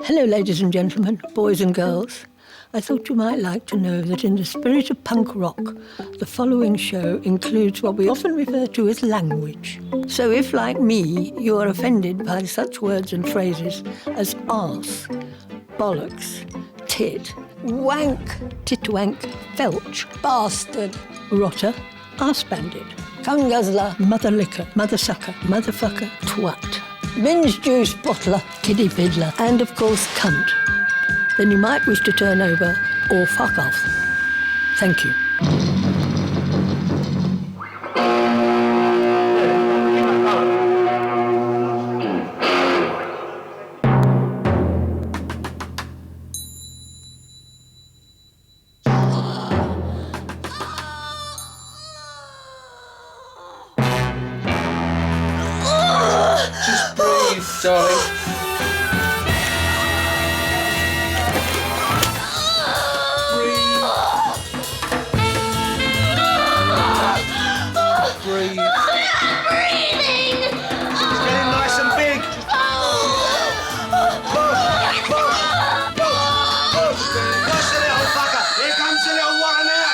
Hello, ladies and gentlemen, boys and girls. I thought you might like to know that in the spirit of punk rock, the following show includes what we often refer to as language. So if, like me, you are offended by such words and phrases as arse, bollocks, tit, wank, titwank, felch, bastard, rotter, arse bandit, cum guzzler, mother licker, mother sucker, motherfucker, twat, binge juice bottler, kiddie fiddler, and of course cunt, then you might wish to turn over or fuck off. Thank you. Just breathe, darling. Breathe. I'm breathing! It's getting nice and big. Push, the little fucker. Here comes the little one now.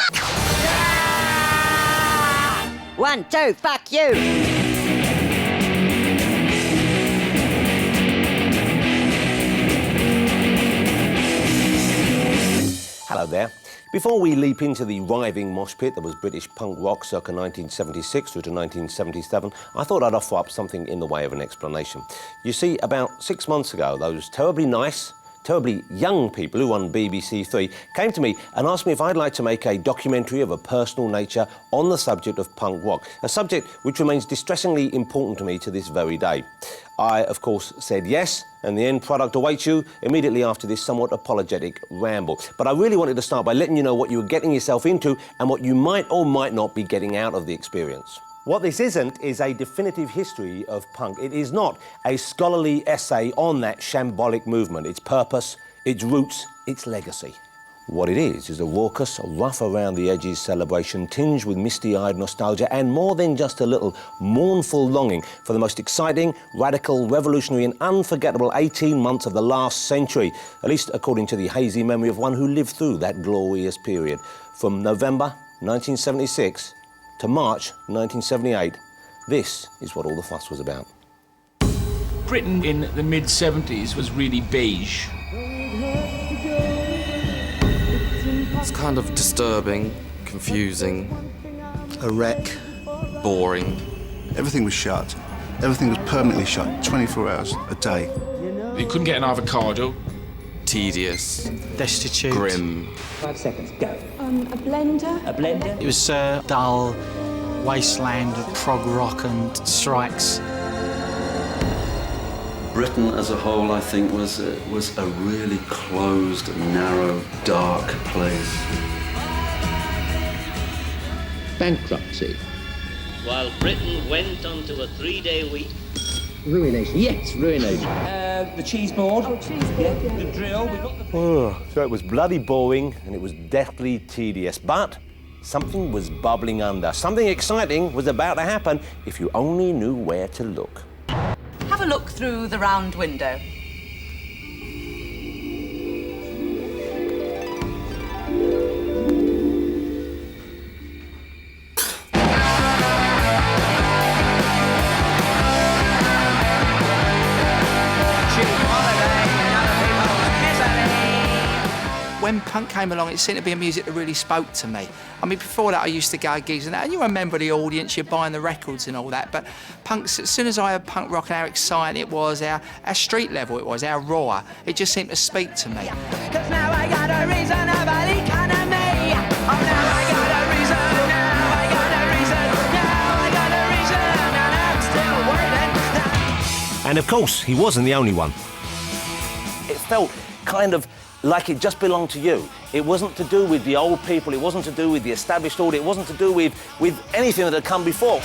1, 2, fuck you! Hello there. Before we leap into the writhing mosh pit that was British punk rock circa 1976 through to 1977, I thought I'd offer up something in the way of an explanation. You see, about 6 months ago, those terribly nice, terribly young people who run BBC Three came to me and asked me if I'd like to make a documentary of a personal nature on the subject of punk rock, a subject which remains distressingly important to me to this very day. I, of course, said yes, and the end product awaits you immediately after this somewhat apologetic ramble. But I really wanted to start by letting you know what you were getting yourself into and what you might or might not be getting out of the experience. What this isn't is a definitive history of punk. It is not a scholarly essay on that shambolic movement, its purpose, its roots, its legacy. What it is a raucous, rough-around-the-edges celebration tinged with misty-eyed nostalgia and more than just a little mournful longing for the most exciting, radical, revolutionary and unforgettable 18 months of the last century, at least according to the hazy memory of one who lived through that glorious period. From November 1976 to March 1978, this is what all the fuss was about. Britain in the mid-70s was really beige. It's kind of disturbing, confusing, a wreck, boring. Everything was shut. Everything was permanently shut, 24 hours a day. You couldn't get an avocado. Tedious, destitute, grim. 5 seconds, go. A blender. A blender. It was a dull wasteland of prog rock and strikes. Britain as a whole, I think, was a really closed, narrow, dark place. Bankruptcy. While Britain went onto a 3-day week. Ruination. Yes, ruination. The cheese board. Oh, cheese board, yeah. The drill. We've got the... So it was bloody boring and it was deathly tedious, but something was bubbling under. Something exciting was about to happen if you only knew where to look. Have a look through the round window. When punk came along, it seemed to be a music that really spoke to me. I mean, before that, I used to go gigs and that, and you remember the audience, you're buying the records and all that, but punks, as soon as I heard punk rock and how exciting it was, our street level it was, our raw, it just seemed to speak to me. 'Cause now I got a reasonable economy. Oh, now I got a reason, now I got a reason, now I got a reason, and I'm still waiting. And of course, he wasn't the only one. It felt kind of like it just belonged to you. It wasn't to do with the old people, it wasn't to do with the established order, it wasn't to do with anything that had come before.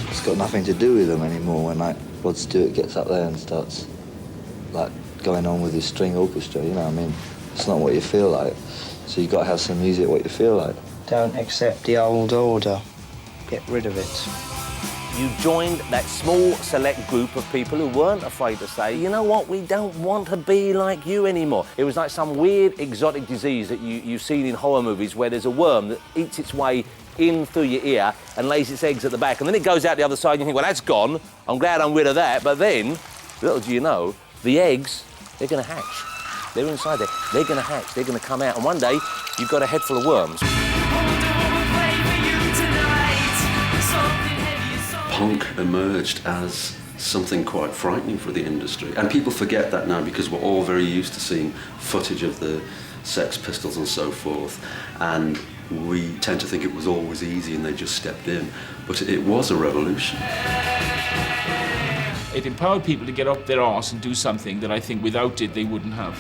It's got nothing to do with them anymore when, like, Rod Stewart gets up there and starts, like, going on with his string orchestra, you know what I mean? It's not what you feel like. So you've got to have some music what you feel like. Don't accept the old order. Get rid of it. you joined that small, select group of people who weren't afraid to say, you know what, we don't want to be like you anymore. It was like some weird, exotic disease that you've seen in horror movies where there's a worm that eats its way in through your ear and lays its eggs at the back, and then it goes out the other side and you think, well, that's gone. I'm glad I'm rid of that. But then, little do you know, the eggs, they're going to hatch. They're inside there. They're going to hatch. They're going to come out. And one day, you've got a head full of worms. Punk emerged as something quite frightening for the industry. And people forget that now because we're all very used to seeing footage of the Sex Pistols and so forth. And we tend to think it was always easy and they just stepped in. But it was a revolution. It empowered people to get up their arse and do something that I think without it they wouldn't have.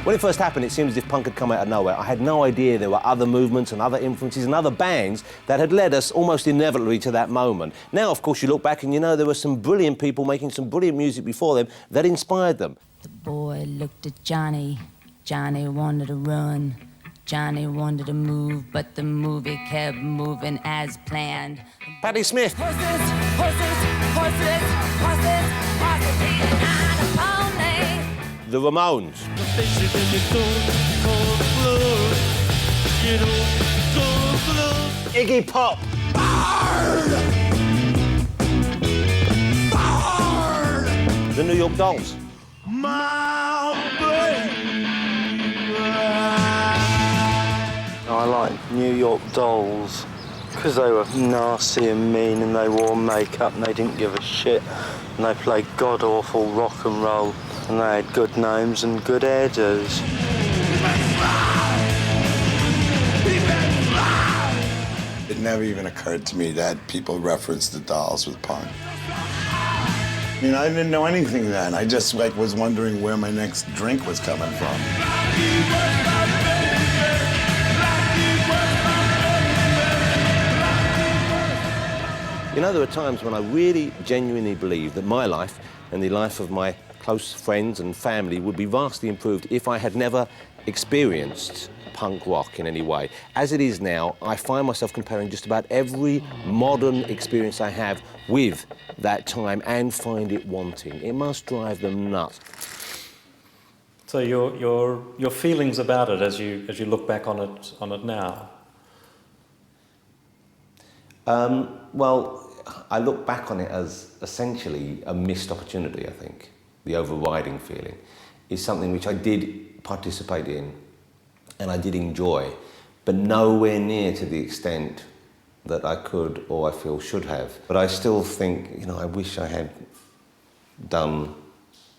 When it first happened, it seemed as if punk had come out of nowhere. I had no idea there were other movements and other influences and other bands that had led us almost inevitably to that moment. Now, of course, you look back and you know there were some brilliant people making some brilliant music before them that inspired them. The boy looked at Johnny. Johnny wanted to run. Johnny wanted to move, but the movie kept moving as planned. Patti Smith. Horses, horses, horses, horses, horses, beating on a pony. The Ramones. Iggy Pop. The New York Dolls. I like New York Dolls because they were nasty and mean and they wore makeup and they didn't give a shit and they played god-awful rock and roll and they had good names and good hairdos. It never even occurred to me that people referenced the Dolls with punk. I mean, I didn't know anything then. I just was wondering where my next drink was coming from. You know, there are times when I really genuinely believe that my life and the life of my close friends and family would be vastly improved if I had never experienced punk rock in any way. As it is now, I find myself comparing just about every modern experience I have with that time and find it wanting. It must drive them nuts. So your feelings about it as you look back on it now? Well, I look back on it as essentially a missed opportunity, I think. The overriding feeling is something which I did participate in and I did enjoy, but nowhere near to the extent that I could or I feel should have. But I still think, you know, I wish I had done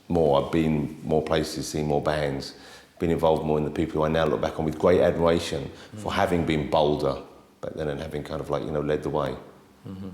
more. I've been more places, seen more bands, been involved more in the people who I now look back on with great admiration for having been bolder back then and having kind of like, you know, led the way. Mm-hmm.